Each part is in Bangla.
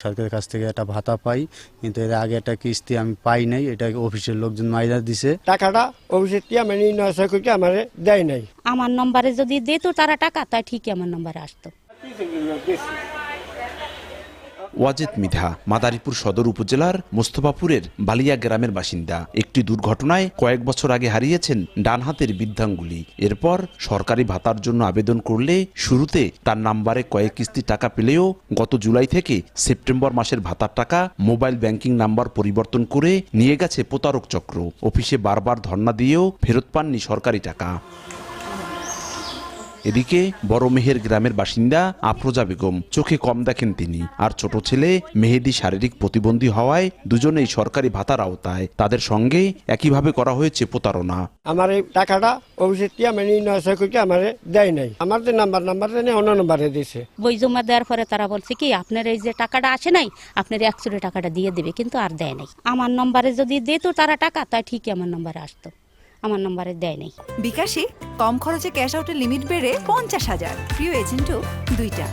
সরকারের কাছ থেকে একটা ভাতা পাই, কিন্তু এর আগে একটা কিস্তি আমি পাই নাই। এটা অফিসের লোকজন মাইরা দিছে। টাকাটা অফিসের টিয়া মানে 900 কোটি আমার দেয় নাই। আমার নম্বরে যদি দিত তারা টাকা, তাই ঠিকই আমার নম্বরে আসতো। ওয়াজেদ মৃধা মাদারীপুর সদর উপজেলার মোস্তফাপুরের বালিয়া গ্রামের বাসিন্দা। একটি দুর্ঘটনায় কয়েক বছর আগে হারিয়েছেন ডান হাতের বৃদ্ধাঙ্গুলি। এরপর সরকারি ভাতার জন্য আবেদন করলে শুরুতে তার নাম্বারে কয়েক কিস্তি টাকা পেলেও গত জুলাই থেকে সেপ্টেম্বর মাসের ভাতার টাকা মোবাইল ব্যাংকিং নাম্বার পরিবর্তন করে নিয়ে গেছে প্রতারক চক্র। অফিসে বারবার ধর্ণা দিয়েও ফেরত পাননি সরকারি টাকা। এদিকে বড় মেহের গ্রামের বাসিন্দা আফরোজা বেগম চোখে কম দেখেন তিনি, আর ছোট ছেলে মেহেদি শারীরিক প্রতিবন্ধী হওয়ায় দুজনেই সরকারি ভাতার আওতায়। তাদের সঙ্গে একইভাবে করা হয়েছে প্রতারণা। আমার এই টাকাটা অফিসের টিয়া মানে 900 কোটি আমার দেয় নাই। আমার যে নাম্বার অন্য নাম্বারে দিয়েছে। বই জমা দেওয়ার পরে তারা বলছে কি আপনার এই যে টাকাটা আসে নাই, আপনার অ্যাকচুয়ালি টাকাটা দিয়ে দেবে, কিন্তু আর দেয় নাই। আমার নম্বরে যদি দিত তারা টাকা, তাই ঠিকই আমার নম্বরে আসতো। আমার নম্বরে দেয় নাই। বিকাশে কম খরচে ক্যাশ আউটের লিমিট বেড়ে 50,000, প্রিয় এজেন্টও 2টা।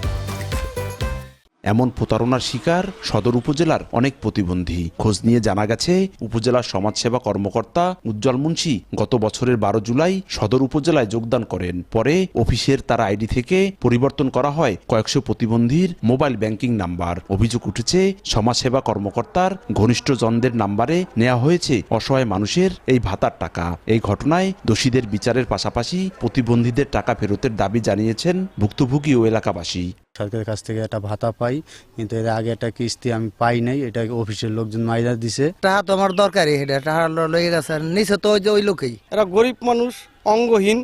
এমন প্রতারণার শিকার সদর উপজেলার অনেক প্রতিবন্ধী। খোঁজ নিয়ে জানা গেছে, উপজেলার সমাজসেবা কর্মকর্তা উজ্জ্বল মুন্সি গত বছরের 12 জুলাই সদর উপজেলায় যোগদান করেন। পরে অফিসের তার আইডি থেকে পরিবর্তন করা হয় কয়েকশো প্রতিবন্ধীর মোবাইল ব্যাংকিং নাম্বার। অভিযোগ উঠেছে, সমাজসেবা কর্মকর্তার ঘনিষ্ঠজনদের নাম্বারে নেওয়া হয়েছে অসহায় মানুষের এই ভাতার টাকা। এই ঘটনায় দোষীদের বিচারের পাশাপাশি প্রতিবন্ধীদের টাকা ফেরতের দাবি জানিয়েছেন ভুক্তভোগী ও এলাকাবাসী। সরকারের কাছ থেকে একটা ভাতা পাই, কিন্তু এর আগে একটা কিস্তি আমি পাই নাই। এটা অফিসের লোকজন মাইরা দিছে। টাকা তো আমার দরকারই, এটা টাকা লয়ে গেছে নিচে তো ওই লোকেই। এরা গরিব মানুষ, অঙ্গহীন,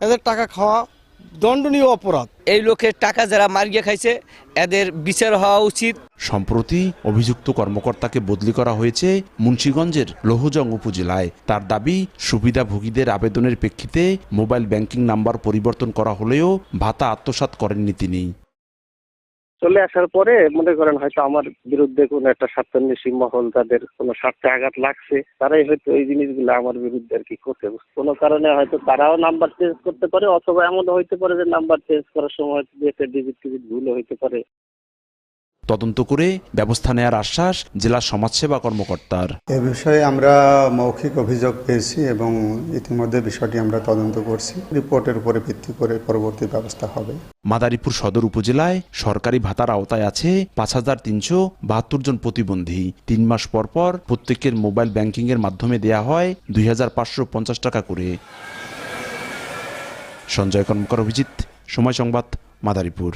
এদের টাকা খাওয়া দণ্ডনীয় অপরাধ। এই লোকের টাকা যারা মারিয়ে খাইছে এদের বিচার হওয়া উচিত। সম্প্রতি অভিযুক্ত কর্মকর্তাকে বদলি করা হয়েছে মুন্সিগঞ্জের লৌহজং উপজেলায়। তার দাবি, সুবিধাভোগীদের আবেদনের প্রেক্ষিতে মোবাইল ব্যাংকিং নাম্বার পরিবর্তন করা হলেও ভাতা আত্মসাৎ করেননি তিনি। চলে আসার পরে মনে করেন হয়তো আমার বিরুদ্ধে কোনো একটা স্বার্থান্বেষী মহল, তাদের কোনো স্বার্থে আঘাত লাগছে, তারাই হয়তো এই জিনিসগুলো আমার বিরুদ্ধে আর কি করতে, কোনো কারণে হয়তো তারাও নাম্বার চেঞ্জ করতে পারে, অথবা এমন হইতে পারে যে নাম্বার চেঞ্জ করার সময় ডিজিট ভুল হইতে পারে। তদন্ত করে ব্যবস্থা নেওয়ার আশ্বাস জেলা সমাজসেবা কর্মকর্তার। এ বিষয়ে আমরা মৌখিক অভিযোগ পেয়েছি এবং ইতিমধ্যে বিষয়টি আমরা তদন্ত করছি। রিপোর্টের উপরে ভিত্তি করে পরবর্তী ব্যবস্থা হবে। মাদারীপুর সদর উপজেলায় সরকারি ভাতার আওতায় আছে 5,372 জন প্রতিবন্ধী। 3 মাস পর পর প্রত্যেকের মোবাইল ব্যাংকিং এর মাধ্যমে দেয়া হয় 2,550 টাকা করে। সঞ্জয় কর্মকার, অভিজিৎ, সময় সংবাদ, মাদারীপুর।